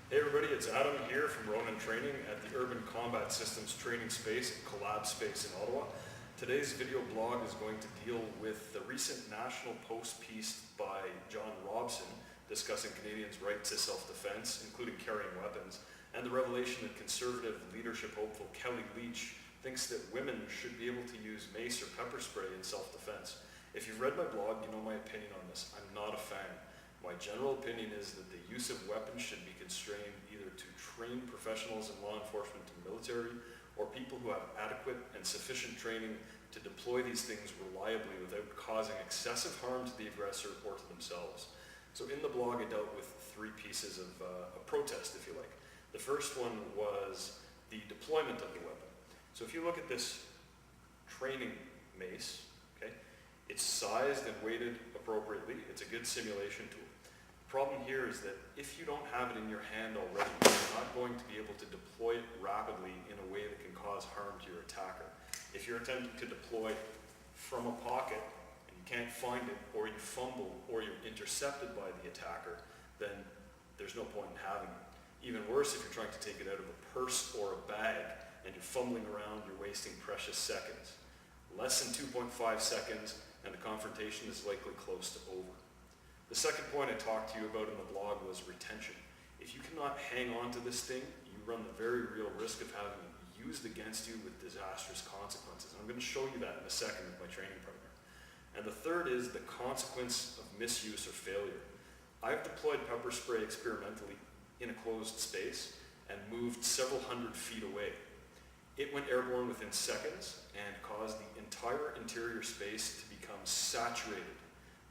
Hey everybody, it's Adam here from Ronin Training at the Urban Combat Systems Training Space and Collab Space in Ottawa. Today's video blog is going to deal with the recent National Post piece by John Robson discussing Canadians' right to self-defense, including carrying weapons, and the revelation that Conservative leadership hopeful Kellie Leitch thinks that women should be able to use mace or pepper spray in self-defense. If you've read my blog, you know my opinion on this. I'm not a fan. My general opinion is that the use of weapons should be constrained either to trained professionals in law enforcement and military, or people who have adequate and sufficient training to deploy these things reliably without causing excessive harm to the aggressor or to themselves. So in the blog I dealt with three pieces of a protest, if you like. The first one was the deployment of the weapon. So if you look at this training mace, okay, it's sized and weighted appropriately. It's a good simulation tool. The problem here is that if you don't have it in your hand already, you're not going to be able to deploy it rapidly in a way that can cause harm to your attacker. If you're attempting to deploy from a pocket and you can't find it, or you fumble, or you're intercepted by the attacker, then there's no point in having it. Even worse, if you're trying to take it out of a purse or a bag and you're fumbling around, you're wasting precious seconds. Less than 2.5 seconds and the confrontation is likely close to over. The second point I talked to you about in the blog was retention. If you cannot hang on to this thing, you run the very real risk of having it used against you with disastrous consequences. I'm going to show you that in a second with my training partner. And the third is the consequence of misuse or failure. I've deployed pepper spray experimentally in a closed space and moved several hundred feet away. It went airborne within seconds and caused the entire interior space to become saturated.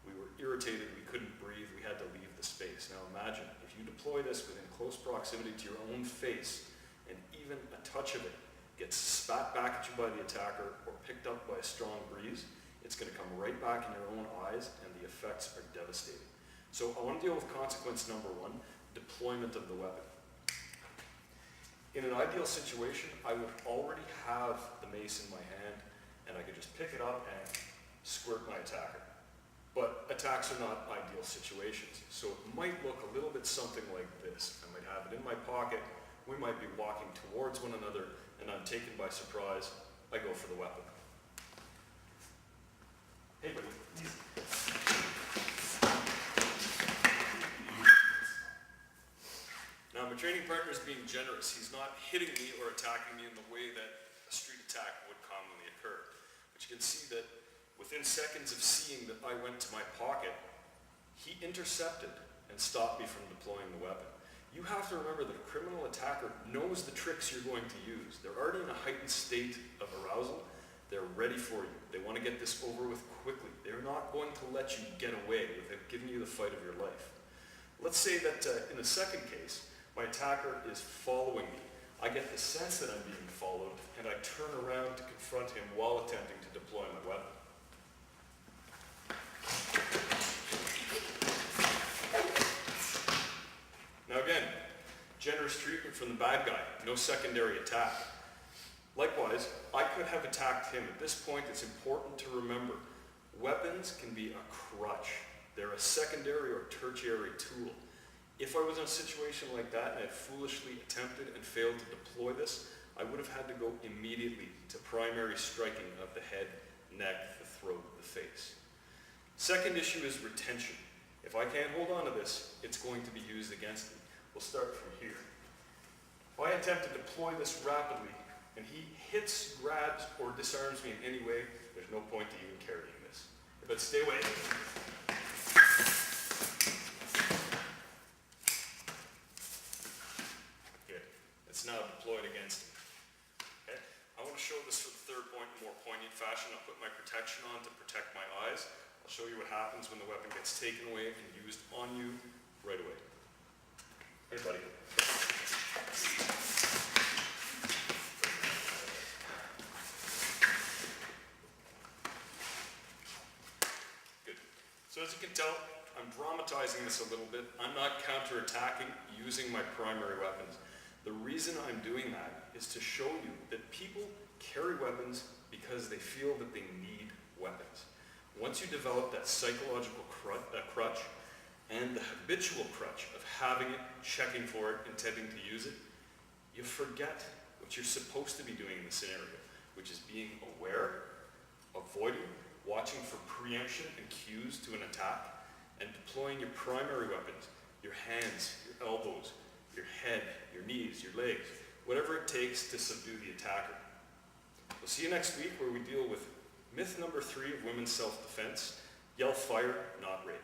We were irritated, we couldn't breathe, we had to leave the space. Now imagine, if you deploy this within close proximity to your own face, and even a touch of it gets spat back at you by the attacker or picked up by a strong breeze, it's going to come right back in your own eyes, and the effects are devastating. So I want to deal with consequence number one, deployment of the weapon. In an ideal situation, I would already have the mace in my hand, and I could just pick it up and squirt my attacker. But attacks are not ideal situations, so it might look a little bit something like this. I might have it in my pocket, we might be walking towards one another, and I'm taken by surprise, I go for the weapon. Hey buddy. Now my training partner is being generous. He's not hitting me or attacking me in the way that a street attack would commonly occur. But you can see that within seconds of seeing that I went to my pocket, he intercepted and stopped me from deploying the weapon. You have to remember that a criminal attacker knows the tricks you're going to use. They're already in a heightened state of arousal. They're ready for you. They want to get this over with quickly. They're not going to let you get away without giving you the fight of your life. Let's say that in the second case, my attacker is following me. I get the sense that I'm being followed, and I turn around to confront him while attempting to deploy my weapon. Now again, generous treatment from the bad guy, no secondary attack. Likewise, I could have attacked him. At this point, it's important to remember, weapons can be a crutch. They're a secondary or tertiary tool. If I was in a situation like that and I had foolishly attempted and failed to deploy this, I would have had to go immediately to primary striking of the head, neck, the throat, the face. Second issue is retention. If I can't hold on to this, it's going to be used against me. We'll start from here. If I attempt to deploy this rapidly, and he hits, grabs, or disarms me in any way, there's no point to even carrying this. But stay away. Good. It's now deployed against me. Okay? I want to show this for the third point in more poignant fashion. I'll put my protection on to protect my eyes. I'll show you what happens when the weapon gets taken away and used on you right away. Hey, buddy. Good. So as you can tell, I'm dramatizing this a little bit. I'm not counterattacking using my primary weapons. The reason I'm doing that is to show you that people carry weapons because they feel that they need weapons. Once you develop that psychological crutch, and the habitual crutch of having it, checking for it, intending to use it, you forget what you're supposed to be doing in the scenario, which is being aware, avoiding, watching for preemption and cues to an attack, and deploying your primary weapons, your hands, your elbows, your head, your knees, your legs, whatever it takes to subdue the attacker. We'll see you next week where we deal with myth number 3 of women's self-defense: yell fire, not rape.